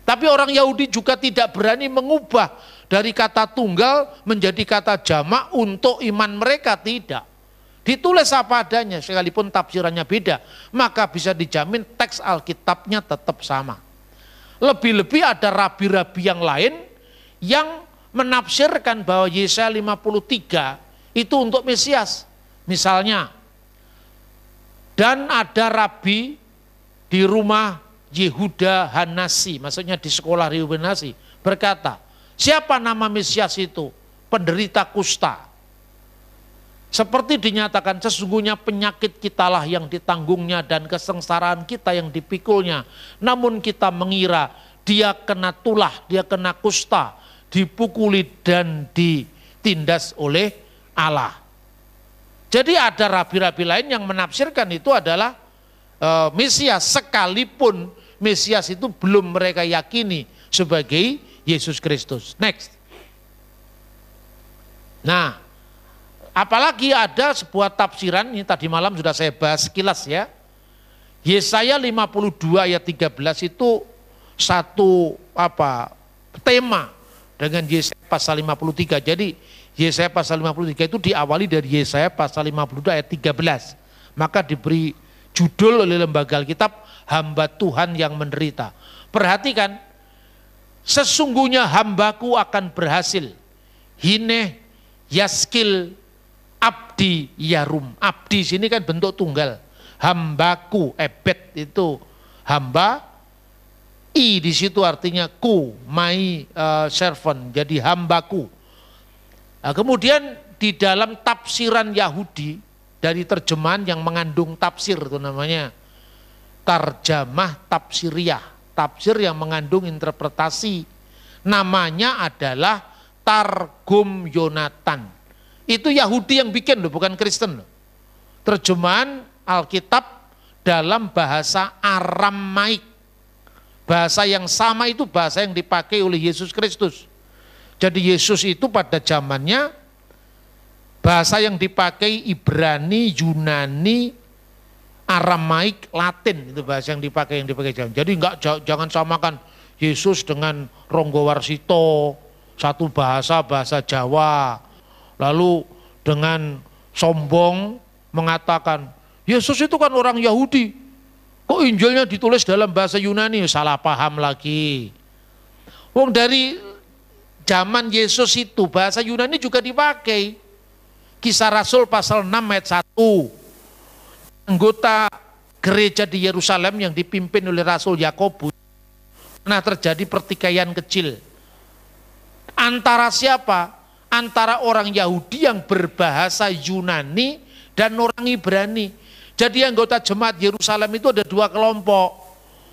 Tapi orang Yahudi juga tidak berani mengubah dari kata tunggal menjadi kata jamak untuk iman mereka, tidak. Ditulis apa adanya, sekalipun tafsirannya beda, maka bisa dijamin teks Alkitabnya tetap sama. Lebih-lebih ada rabi-rabi yang lain yang menafsirkan bahwa Yesaya 53 itu untuk Mesias. Misalnya Dan ada rabi di rumah Yehuda Hanasi, maksudnya di sekolah Yehuda Hanasi, berkata, siapa nama Mesias itu? Penderita kusta. Seperti dinyatakan, sesungguhnya penyakit kitalah yang ditanggungnya dan kesengsaraan kita yang dipikulnya. Namun kita mengira dia kena tulah, dia kena kusta, dipukuli dan ditindas oleh Allah. Jadi ada rabi-rabi lain yang menafsirkan itu adalah Mesias, sekalipun Mesias itu belum mereka yakini sebagai Yesus Kristus. Next. Nah, apalagi ada sebuah tafsiran, ini tadi malam sudah saya bahas sekilas ya. Yesaya 52 ayat 13 itu satu tema dengan Yesaya pasal 53. Jadi Yesaya pasal 53 itu diawali dari Yesaya pasal 52 ayat 13. Maka diberi judul oleh lembaga Alkitab, hamba Tuhan yang menderita. Perhatikan, sesungguhnya hambaku akan berhasil. Hine yaskil abdi yarum. Abdi sini kan bentuk tunggal. Hambaku, ebed itu hamba. I di situ artinya ku, my servant. Jadi hambaku. Nah, kemudian di dalam tafsiran Yahudi dari terjemahan yang mengandung tafsir itu namanya tarjamah tafsiriyah, tafsir yang mengandung interpretasi, namanya adalah Targum Yonatan. Itu Yahudi yang bikin loh, bukan Kristen loh. Terjemahan Alkitab dalam bahasa Aramaik, bahasa yang sama itu bahasa yang dipakai oleh Yesus Kristus. Jadi Yesus itu pada zamannya bahasa yang dipakai Ibrani, Yunani, Aramaik, Latin, itu bahasa yang dipakai zaman. Jadi jangan samakan Yesus dengan Ronggo Warsito, satu bahasa Jawa, lalu dengan sombong mengatakan Yesus itu kan orang Yahudi, kok Injilnya ditulis dalam bahasa Yunani? Salah paham lagi. Wong dari zaman Yesus itu bahasa Yunani juga dipakai. Kisah Rasul pasal 6 ayat 1. Anggota gereja di Yerusalem yang dipimpin oleh Rasul Yakobus, pernah terjadi pertikaian kecil. Antara siapa? Antara orang Yahudi yang berbahasa Yunani dan orang Ibrani. Jadi anggota jemaat Yerusalem itu ada dua kelompok.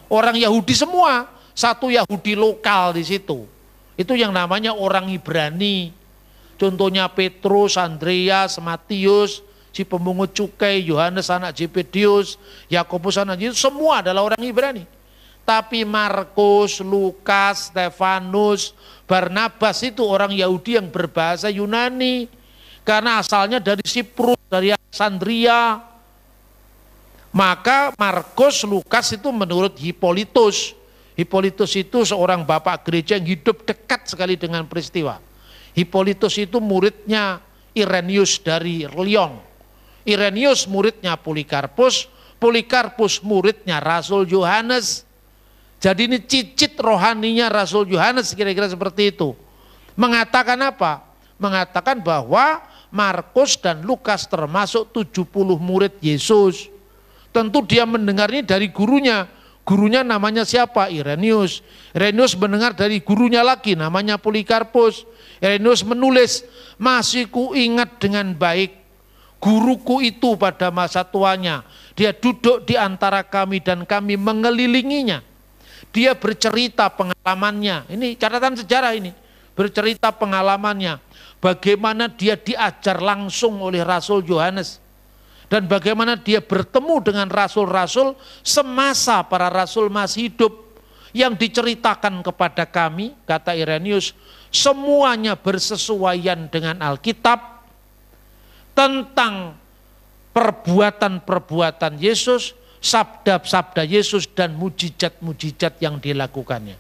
Orang Yahudi semua, satu Yahudi lokal di situ. Itu yang namanya orang Ibrani. Contohnya Petrus, Andreas, Matius, si pemungut cukai, Yohanes anak Zebedius, Yakobus anak Yesus, semua adalah orang Ibrani. Tapi Markus, Lukas, Stefanus, Barnabas itu orang Yahudi yang berbahasa Yunani. Karena asalnya dari Siprus, dari Alexandria. Maka Markus, Lukas itu menurut Hippolytus. Hippolytus itu seorang bapak gereja yang hidup dekat sekali dengan peristiwa. Hippolytus itu muridnya Irenaeus dari Lyon. Irenaeus muridnya Polikarpus, Polikarpus muridnya Rasul Yohanes. Jadi ini cicit rohaninya Rasul Yohanes, kira-kira seperti itu. Mengatakan apa? Mengatakan bahwa Markus dan Lukas termasuk 70 murid Yesus. Tentu dia mendengarnya dari gurunya. Gurunya namanya siapa? Irenaeus. Irenaeus mendengar dari gurunya lagi, namanya Polikarpus. Irenaeus menulis, masih kuingat dengan baik guruku itu pada masa tuanya. Dia duduk di antara kami dan kami mengelilinginya. Dia bercerita pengalamannya. Ini catatan sejarah ini. Bercerita pengalamannya. Bagaimana dia diajar langsung oleh Rasul Yohanes. Dan bagaimana dia bertemu dengan rasul-rasul semasa para rasul masih hidup. Yang diceritakan kepada kami, kata Irenaeus, semuanya bersesuaian dengan Alkitab tentang perbuatan-perbuatan Yesus, sabda-sabda Yesus dan mujizat-mujizat yang dilakukannya.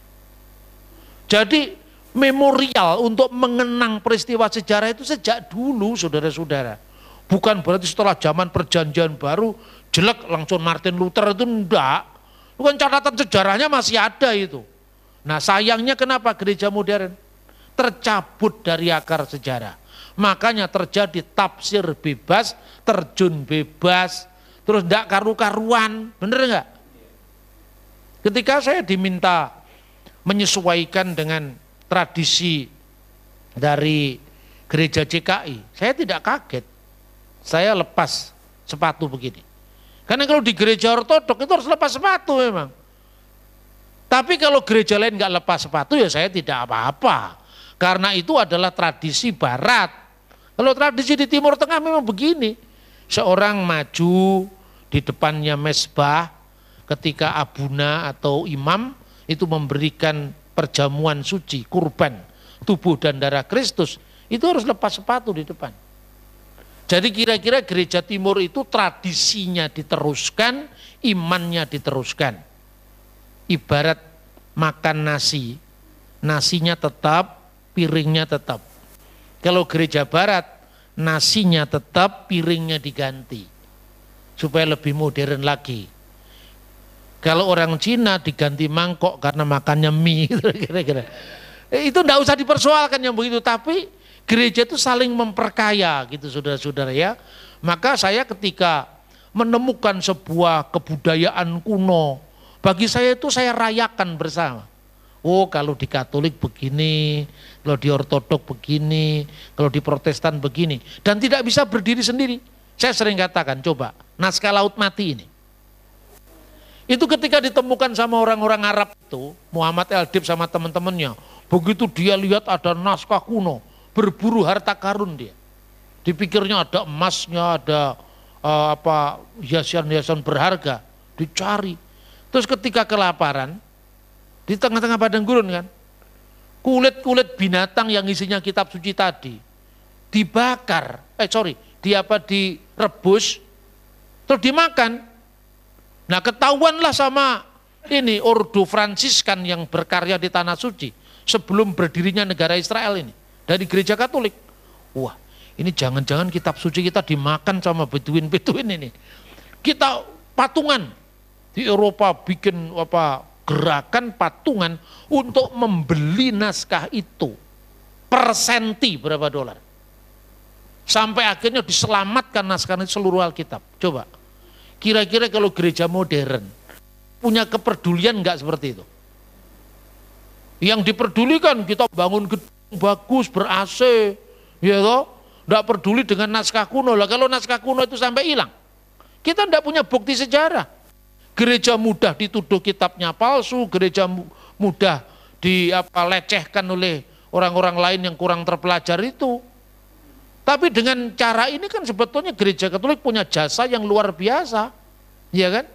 Jadi memorial untuk mengenang peristiwa sejarah itu sejak dulu, saudara-saudara. Bukan berarti setelah zaman perjanjian baru jelek langsung Martin Luther, itu enggak. Bukan, catatan sejarahnya masih ada itu. Nah sayangnya kenapa gereja modern tercabut dari akar sejarah. Makanya terjadi tafsir bebas, terjun bebas, terus ndak karu-karuan, bener nggak? Ketika saya diminta menyesuaikan dengan tradisi dari gereja JKI, saya tidak kaget. Saya lepas sepatu begini. Karena kalau di gereja ortodok itu harus lepas sepatu memang. Tapi kalau gereja lain nggak lepas sepatu ya saya tidak apa-apa. Karena itu adalah tradisi barat. Kalau tradisi di Timur Tengah memang begini. Seorang maju di depannya mezbah ketika abuna atau imam itu memberikan perjamuan suci, kurban, tubuh dan darah Kristus, itu harus lepas sepatu di depan. Jadi kira-kira gereja timur itu tradisinya diteruskan, imannya diteruskan. Ibarat makan nasi, nasinya tetap, piringnya tetap. Kalau gereja barat, nasinya tetap, piringnya diganti. Supaya lebih modern lagi. Kalau orang Cina diganti mangkok karena makannya mie, kira-kira. Itu enggak usah dipersoalkan yang begitu, tapi gereja itu saling memperkaya gitu saudara-saudara ya. Maka saya ketika menemukan sebuah kebudayaan kuno, bagi saya itu saya rayakan bersama. Oh kalau di Katolik begini, kalau di Ortodok begini, kalau di Protestan begini. Dan tidak bisa berdiri sendiri. Saya sering katakan, coba naskah Laut Mati ini. Itu ketika ditemukan sama orang-orang Arab itu, Muhammad Eldib sama teman-temannya, begitu dia lihat ada naskah kuno, berburu harta karun dia. Dipikirnya ada emasnya, ada hiasan-hiasan berharga, dicari. Terus ketika kelaparan, di tengah-tengah padang gurun kan, kulit-kulit binatang yang isinya kitab suci tadi dibakar, direbus, terus dimakan. Nah ketahuanlah sama ini Ordo Fransiskan yang berkarya di Tanah Suci sebelum berdirinya negara Israel ini. Dari gereja Katolik, wah ini jangan-jangan kitab suci kita dimakan sama beduin-beduin ini. Kita patungan di Eropa bikin gerakan patungan untuk membeli naskah itu per senti berapa dolar. Sampai akhirnya diselamatkan naskah itu seluruh Alkitab. Coba, kira-kira kalau gereja modern punya kepedulian enggak seperti itu? Yang diperdulikan kita bangun gedung bagus, ber-AC, ya toh, enggak peduli dengan naskah kuno. Lah kalau naskah kuno itu sampai hilang, kita enggak punya bukti sejarah. Gereja mudah dituduh kitabnya palsu, gereja mudah lecehkan oleh orang-orang lain yang kurang terpelajar itu. Tapi dengan cara ini kan sebetulnya gereja Katolik punya jasa yang luar biasa, ya kan?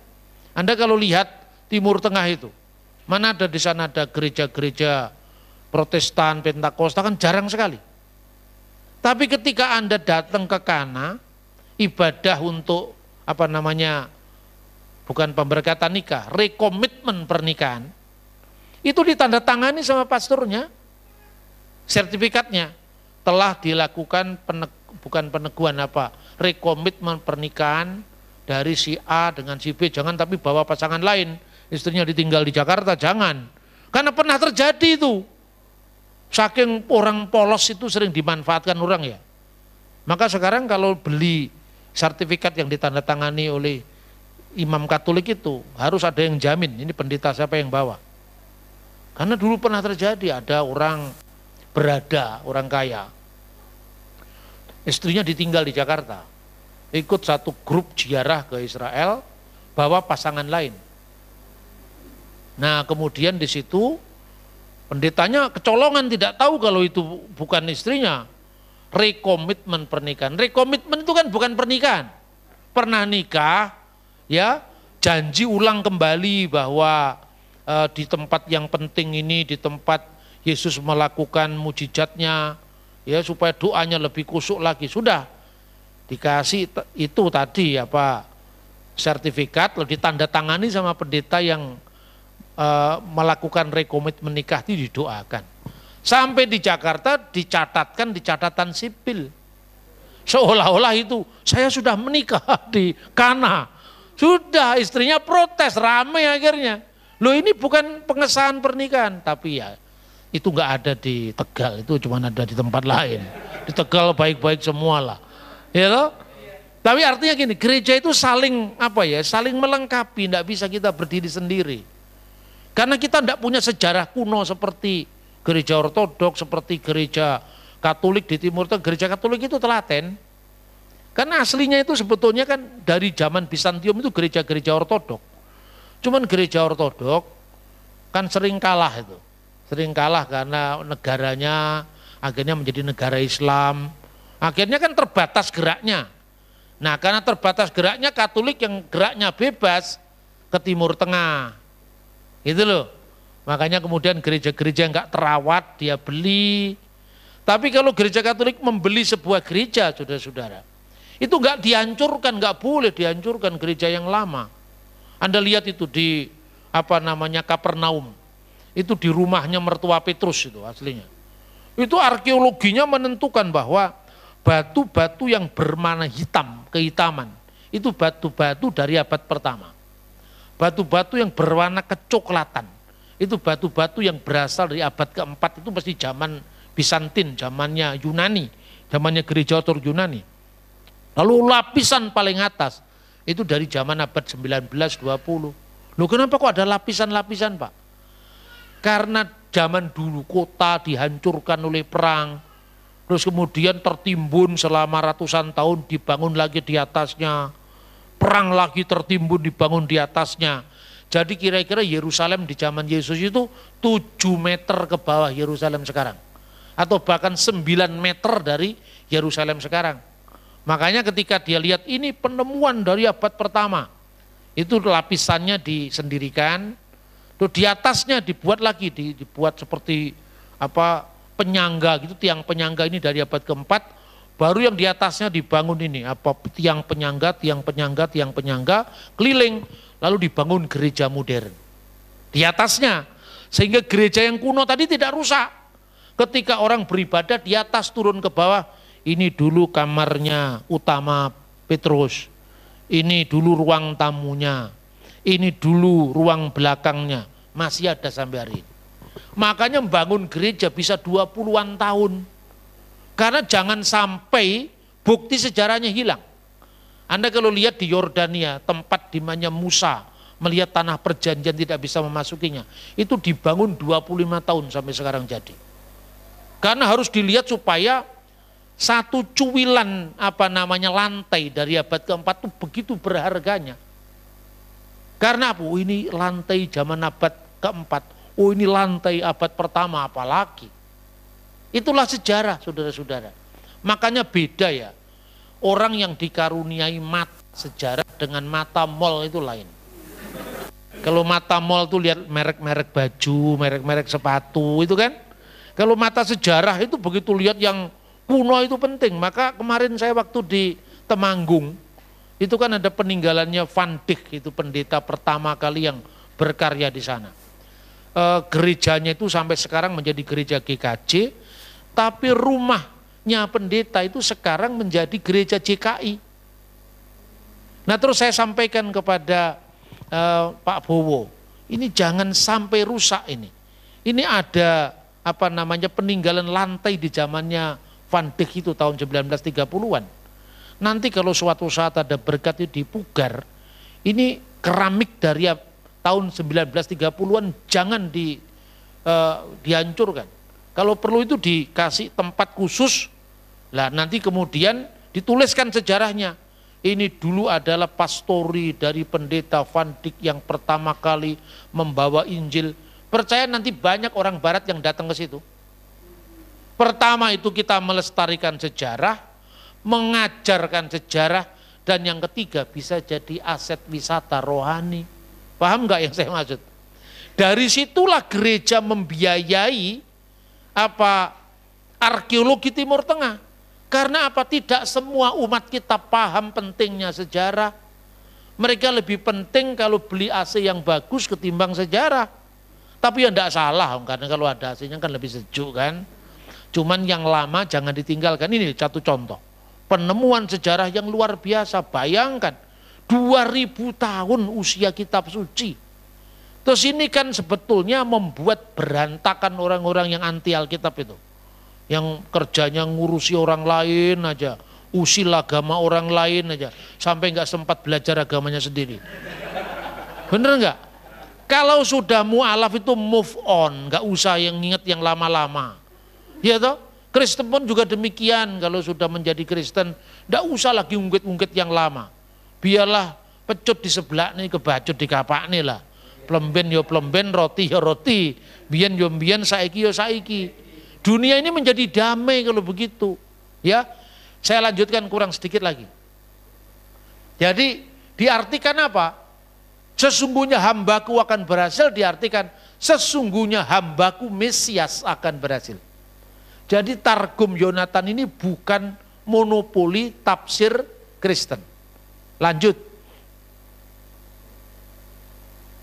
Anda kalau lihat Timur Tengah itu, mana ada di sana ada gereja-gereja Protestan, Pentakosta kan jarang sekali. Tapi ketika Anda datang ke Kana, ibadah untuk bukan pemberkatan nikah, rekomitmen pernikahan, itu ditandatangani sama pastornya, sertifikatnya telah dilakukan rekomitmen pernikahan dari si A dengan si B, jangan tapi bawa pasangan lain, istrinya ditinggal di Jakarta, jangan. Karena pernah terjadi itu. Saking orang polos itu sering dimanfaatkan orang ya. Maka sekarang kalau beli sertifikat yang ditandatangani oleh imam Katolik itu harus ada yang jamin, ini pendeta siapa yang bawa. Karena dulu pernah terjadi ada orang orang kaya. Istrinya ditinggal di Jakarta. Ikut satu grup ziarah ke Israel, bawa pasangan lain. Nah, kemudian di situ pendetanya kecolongan, tidak tahu kalau itu bukan istrinya. Rekomitmen pernikahan. Rekomitmen itu kan bukan pernikahan. Pernah nikah, ya, janji ulang kembali bahwa di tempat yang penting ini, di tempat Yesus melakukan mujizatnya, ya supaya doanya lebih kusuk lagi. Sudah dikasih itu tadi sertifikat, lalu ditandatangani sama pendeta yang melakukan rekomitmen nikah itu didoakan. Sampai di Jakarta dicatatkan di catatan sipil. Seolah-olah itu saya sudah menikah di Kana. Sudah, istrinya protes, ramai akhirnya. Loh ini bukan pengesahan pernikahan, tapi ya itu enggak ada di Tegal, itu cuma ada di tempat lain. Di Tegal baik-baik semua lah. Ya loh? Tapi artinya gini, gereja itu saling saling melengkapi, tidak bisa kita berdiri sendiri. Karena kita tidak punya sejarah kuno seperti gereja ortodoks, seperti gereja Katolik di Timur Tengah. Gereja Katolik itu telaten. Karena aslinya itu sebetulnya kan dari zaman Bizantium itu gereja-gereja ortodok. Cuman gereja ortodok kan sering kalah itu. Sering kalah karena negaranya akhirnya menjadi negara Islam. Akhirnya kan terbatas geraknya. Nah karena terbatas geraknya, Katolik yang geraknya bebas ke Timur Tengah. Gitu loh. Makanya kemudian gereja-gereja yang nggak terawat dia beli. Tapi kalau gereja Katolik membeli sebuah gereja, saudara-saudara, itu nggak dihancurkan, nggak boleh dihancurkan gereja yang lama. Anda lihat itu di Kapernaum, itu di rumahnya mertua Petrus itu aslinya. Itu arkeologinya menentukan bahwa batu-batu yang berwarna hitam, kehitaman, itu batu-batu dari abad pertama. Batu-batu yang berwarna kecoklatan, itu batu-batu yang berasal dari abad keempat, itu pasti zaman Bizantin, zamannya Yunani, zamannya gereja ortodoks Yunani. Lalu lapisan paling atas itu dari zaman abad 19-20. Loh kenapa kok ada lapisan-lapisan Pak? Karena zaman dulu kota dihancurkan oleh perang, terus kemudian tertimbun selama ratusan tahun, dibangun lagi di atasnya, perang lagi tertimbun, dibangun di atasnya. Jadi kira-kira Yerusalem di zaman Yesus itu 7 meter ke bawah Yerusalem sekarang. Atau bahkan 9 meter dari Yerusalem sekarang. Makanya ketika dia lihat ini penemuan dari abad pertama, itu lapisannya disendirikan, terus di atasnya dibuat lagi, dibuat seperti penyangga gitu, tiang penyangga ini dari abad keempat, baru yang di atasnya dibangun ini, tiang penyangga, keliling, lalu dibangun gereja modern. Di atasnya, sehingga gereja yang kuno tadi tidak rusak. Ketika orang beribadah di atas turun ke bawah, ini dulu kamarnya utama Petrus, ini dulu ruang tamunya, ini dulu ruang belakangnya, masih ada sampai hari ini. Makanya membangun gereja bisa 20-an tahun. Karena jangan sampai bukti sejarahnya hilang. Anda kalau lihat di Yordania, tempat di mana Musa melihat tanah perjanjian tidak bisa memasukinya, itu dibangun 25 tahun sampai sekarang jadi. Karena harus dilihat supaya satu cuwilan lantai dari abad keempat itu begitu berharganya. Karena apa? Oh, ini lantai zaman abad keempat. Oh ini lantai abad pertama apalagi. Itulah sejarah saudara-saudara. Makanya beda ya. Orang yang dikaruniai mata sejarah dengan mata mall itu lain. Kalau mata mall itu lihat merek-merek baju, merek-merek sepatu itu kan. Kalau mata sejarah itu begitu lihat yang kuno itu penting. Maka kemarin saya waktu di Temanggung, itu kan ada peninggalannya Van Dijk, itu pendeta pertama kali yang berkarya di sana. Gerejanya itu sampai sekarang menjadi gereja GKJ, tapi rumahnya pendeta itu sekarang menjadi gereja JKI. Nah terus saya sampaikan kepada Pak Bowo, ini jangan sampai rusak ini. Ini ada peninggalan lantai di zamannya Van Dijk itu tahun 1930-an. Nanti kalau suatu saat ada berkat itu dipugar, ini keramik dari tahun 1930-an jangan dihancurkan. Kalau perlu itu dikasih tempat khusus, lah nanti kemudian dituliskan sejarahnya. Ini dulu adalah pastori dari pendeta Van Dijk yang pertama kali membawa Injil. Percaya nanti banyak orang barat yang datang ke situ. Pertama itu kita melestarikan sejarah, mengajarkan sejarah, dan yang ketiga bisa jadi aset wisata rohani. Paham nggak yang saya maksud? Dari situlah gereja membiayai arkeologi Timur Tengah. Karena tidak semua umat kita paham pentingnya sejarah. Mereka lebih penting kalau beli AC yang bagus ketimbang sejarah. Tapi ya tidak salah, karena kalau ada AC-nya kan lebih sejuk kan. Cuman yang lama jangan ditinggalkan. Ini satu contoh. Penemuan sejarah yang luar biasa. Bayangkan 2000 tahun usia kitab suci. Terus ini kan sebetulnya membuat berantakan orang-orang yang anti Alkitab itu. Yang kerjanya ngurusi orang lain aja. usil agama orang lain aja, sampai nggak sempat belajar agamanya sendiri. Bener nggak? Kalau sudah mu'alaf itu move on, nggak usah yang ingat yang lama-lama. Ya toh? Kristen pun juga demikian, kalau sudah menjadi Kristen, nggak usah lagi ungkit-ungkit yang lama. Biarlah pecut di sebelah nih, kebacut di kapak nih lah. Plemben yo plemben, roti yo roti, biyen yo biyen, saiki yo saiki. Dunia ini menjadi damai kalau begitu. Ya, saya lanjutkan kurang sedikit lagi. Jadi diartikan apa? Sesungguhnya hambaku akan berhasil, diartikan sesungguhnya hambaku Mesias akan berhasil. Jadi Targum Yonatan ini bukan monopoli tafsir Kristen. Lanjut.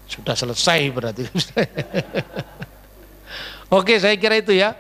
Sudah selesai berarti. Oke, saya kira itu ya.